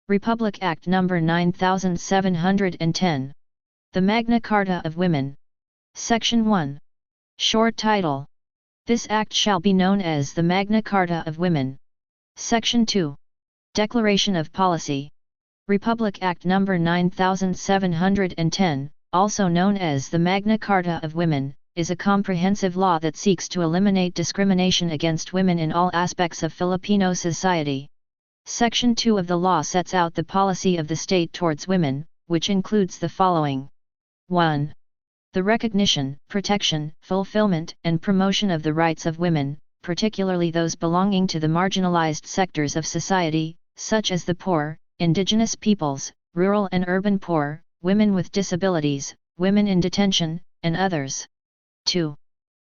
Republic Act No. 9710. The Magna Carta of Women. Section 1. Short title. This Act shall be known as the Magna Carta of Women. Section 2. Declaration of Policy. Republic Act No. 9710, also known as the Magna Carta of Women, is a comprehensive law that seeks to eliminate discrimination against women in all aspects of Filipino society. Section 2 of the law sets out the policy of the state towards women, which includes the following. 1. The recognition, protection, fulfillment, and promotion of the rights of women, particularly those belonging to the marginalized sectors of society, such as the poor, indigenous peoples, rural and urban poor, women with disabilities, women in detention, and others. 2.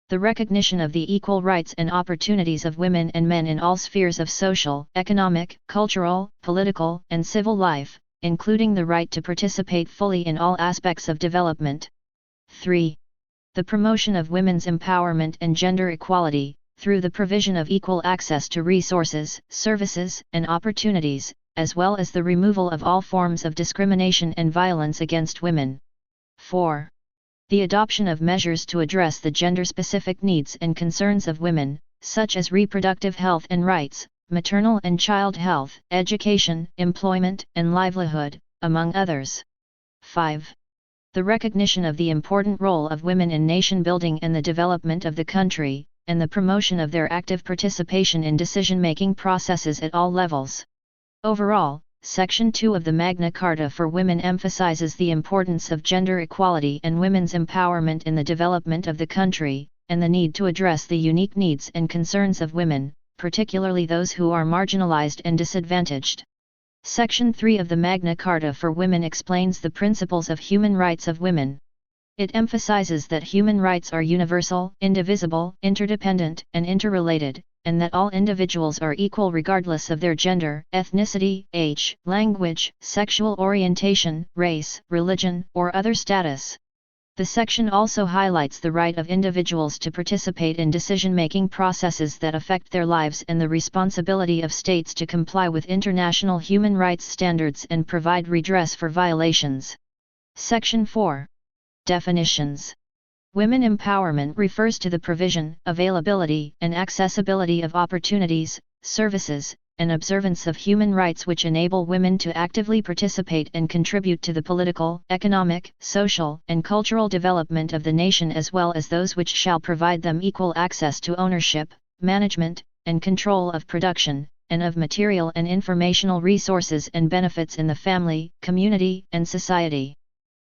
The recognition of the equal rights and opportunities of women and men in all spheres of social, economic, cultural, political, and civil life, including the right to participate fully in all aspects of development. 3. The promotion of women's empowerment and gender equality, through the provision of equal access to resources, services, and opportunities, as well as the removal of all forms of discrimination and violence against women. 4. The adoption of measures to address the gender-specific needs and concerns of women, such as reproductive health and rights, maternal and child health, education, employment, and livelihood, among others. 5. The recognition of the important role of women in nation building and the development of the country, and the promotion of their active participation in decision-making processes at all levels. Overall, Section 2 of the Magna Carta for Women emphasizes the importance of gender equality and women's empowerment in the development of the country, and the need to address the unique needs and concerns of women, particularly those who are marginalized and disadvantaged. Section 3 of the Magna Carta for Women explains the principles of human rights of women. It emphasizes that human rights are universal, indivisible, interdependent, and interrelated, and that all individuals are equal regardless of their gender, ethnicity, age, language, sexual orientation, race, religion, or other status. The section also highlights the right of individuals to participate in decision-making processes that affect their lives and the responsibility of states to comply with international human rights standards and provide redress for violations. Section 4. Definitions. Women empowerment refers to the provision, availability, and accessibility of opportunities, services, and observance of human rights which enable women to actively participate and contribute to the political, economic, social, and cultural development of the nation, as well as those which shall provide them equal access to ownership, management, and control of production, and of material and informational resources and benefits in the family, community, and society.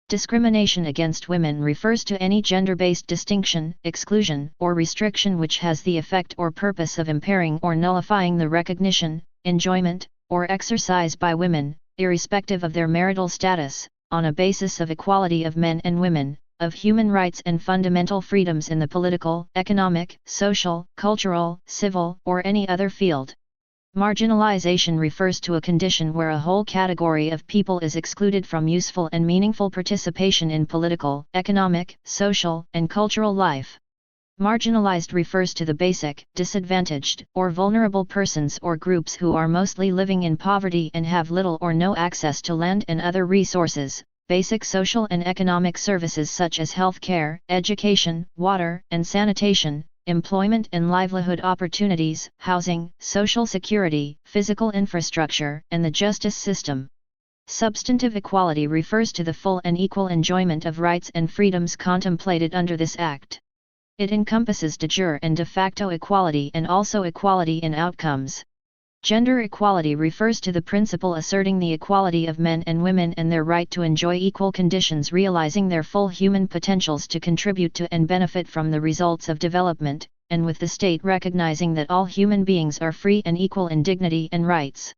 Discrimination against women refers to any gender-based distinction, exclusion, or restriction which has the effect or purpose of impairing or nullifying the recognition, enjoyment, or exercise by women, irrespective of their marital status, on a basis of equality of men and women, of human rights and fundamental freedoms in the political, economic, social, cultural, civil, or any other field. Marginalization refers to a condition where a whole category of people is excluded from useful and meaningful participation in political, economic, social, and cultural life. Marginalized refers to the basic, disadvantaged, or vulnerable persons or groups who are mostly living in poverty and have little or no access to land and other resources, basic social and economic services such as health care, education, water, and sanitation, employment and livelihood opportunities, housing, social security, physical infrastructure, and the justice system. Substantive equality refers to the full and equal enjoyment of rights and freedoms contemplated under this Act. It encompasses de jure and de facto equality and also equality in outcomes. Gender equality refers to the principle asserting the equality of men and women and their right to enjoy equal conditions, realizing their full human potentials to contribute to and benefit from the results of development, and with the state recognizing that all human beings are free and equal in dignity and rights.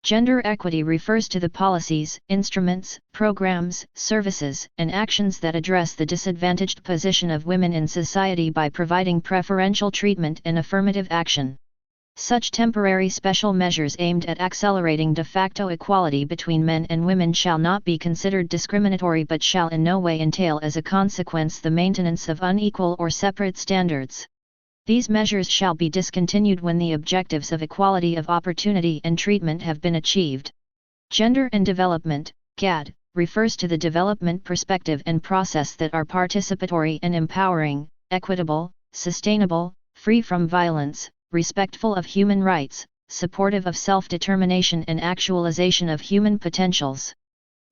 Gender equity refers to the policies, instruments, programs, services, and actions that address the disadvantaged position of women in society by providing preferential treatment and affirmative action. Such temporary special measures aimed at accelerating de facto equality between men and women shall not be considered discriminatory but shall in no way entail as a consequence the maintenance of unequal or separate standards. These measures shall be discontinued when the objectives of equality of opportunity and treatment have been achieved. Gender and development, GAD, refers to the development perspective and process that are participatory and empowering, equitable, sustainable, free from violence, respectful of human rights, supportive of self-determination and actualization of human potentials.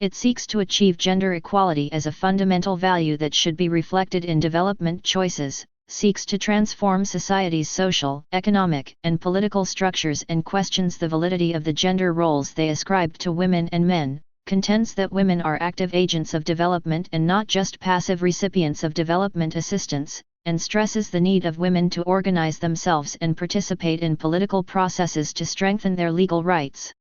It seeks to achieve gender equality as a fundamental value that should be reflected in development choices, seeks to transform society's social, economic, and political structures and questions the validity of the gender roles they ascribe to women and men, contends that women are active agents of development and not just passive recipients of development assistance, and stresses the need of women to organize themselves and participate in political processes to strengthen their legal rights.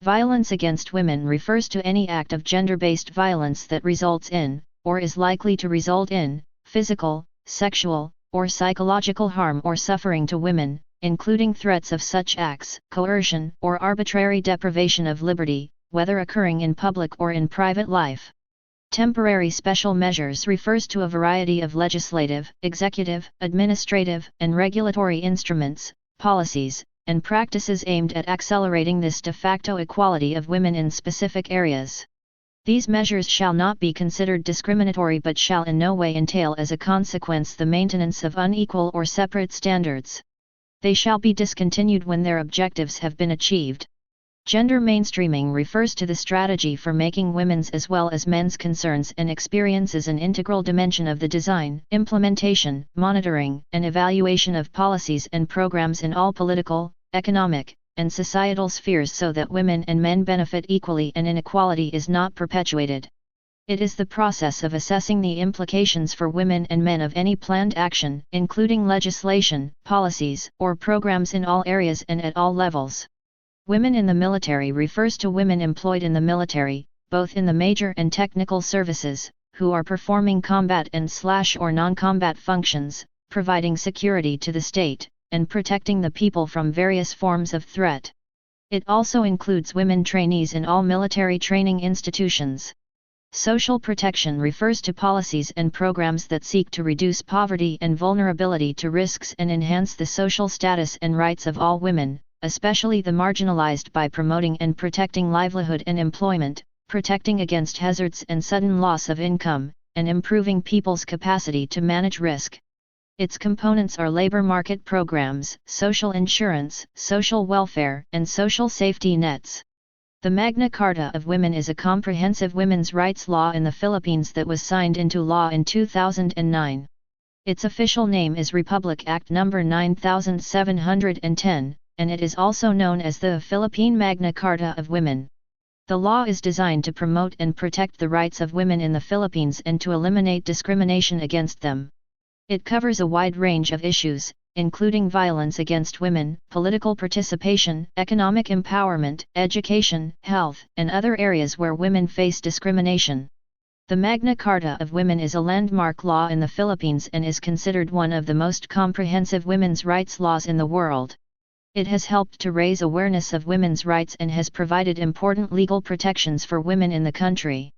Violence against women refers to any act of gender-based violence that results in, or is likely to result in, physical, sexual, or psychological harm or suffering to women, including threats of such acts, coercion, or arbitrary deprivation of liberty, whether occurring in public or in private life. Temporary special measures refers to a variety of legislative, executive, administrative, and regulatory instruments, policies, and practices aimed at accelerating this de facto equality of women in specific areas. These measures shall not be considered discriminatory but shall in no way entail as a consequence the maintenance of unequal or separate standards. They shall be discontinued when their objectives have been achieved. Gender mainstreaming refers to the strategy for making women's as well as men's concerns and experiences an integral dimension of the design, implementation, monitoring, and evaluation of policies and programs in all political, economic, and societal spheres so that women and men benefit equally and inequality is not perpetuated. It is the process of assessing the implications for women and men of any planned action, including legislation, policies, or programs in all areas and at all levels. Women in the military refers to women employed in the military, both in the major and technical services, who are performing combat and/or non-combat functions, providing security to the state, and protecting the people from various forms of threat. It also includes women trainees in all military training institutions. Social protection refers to policies and programs that seek to reduce poverty and vulnerability to risks and enhance the social status and rights of all women, especially the marginalized, by promoting and protecting livelihood and employment, protecting against hazards and sudden loss of income, and improving people's capacity to manage risk. Its components are labor market programs, social insurance, social welfare, and social safety nets. The Magna Carta of Women is a comprehensive women's rights law in the Philippines that was signed into law in 2009. Its official name is Republic Act No. 9710, and it is also known as the Philippine Magna Carta of Women. The law is designed to promote and protect the rights of women in the Philippines and to eliminate discrimination against them. It covers a wide range of issues, including violence against women, political participation, economic empowerment, education, health, and other areas where women face discrimination. The Magna Carta of Women is a landmark law in the Philippines and is considered one of the most comprehensive women's rights laws in the world. It has helped to raise awareness of women's rights and has provided important legal protections for women in the country.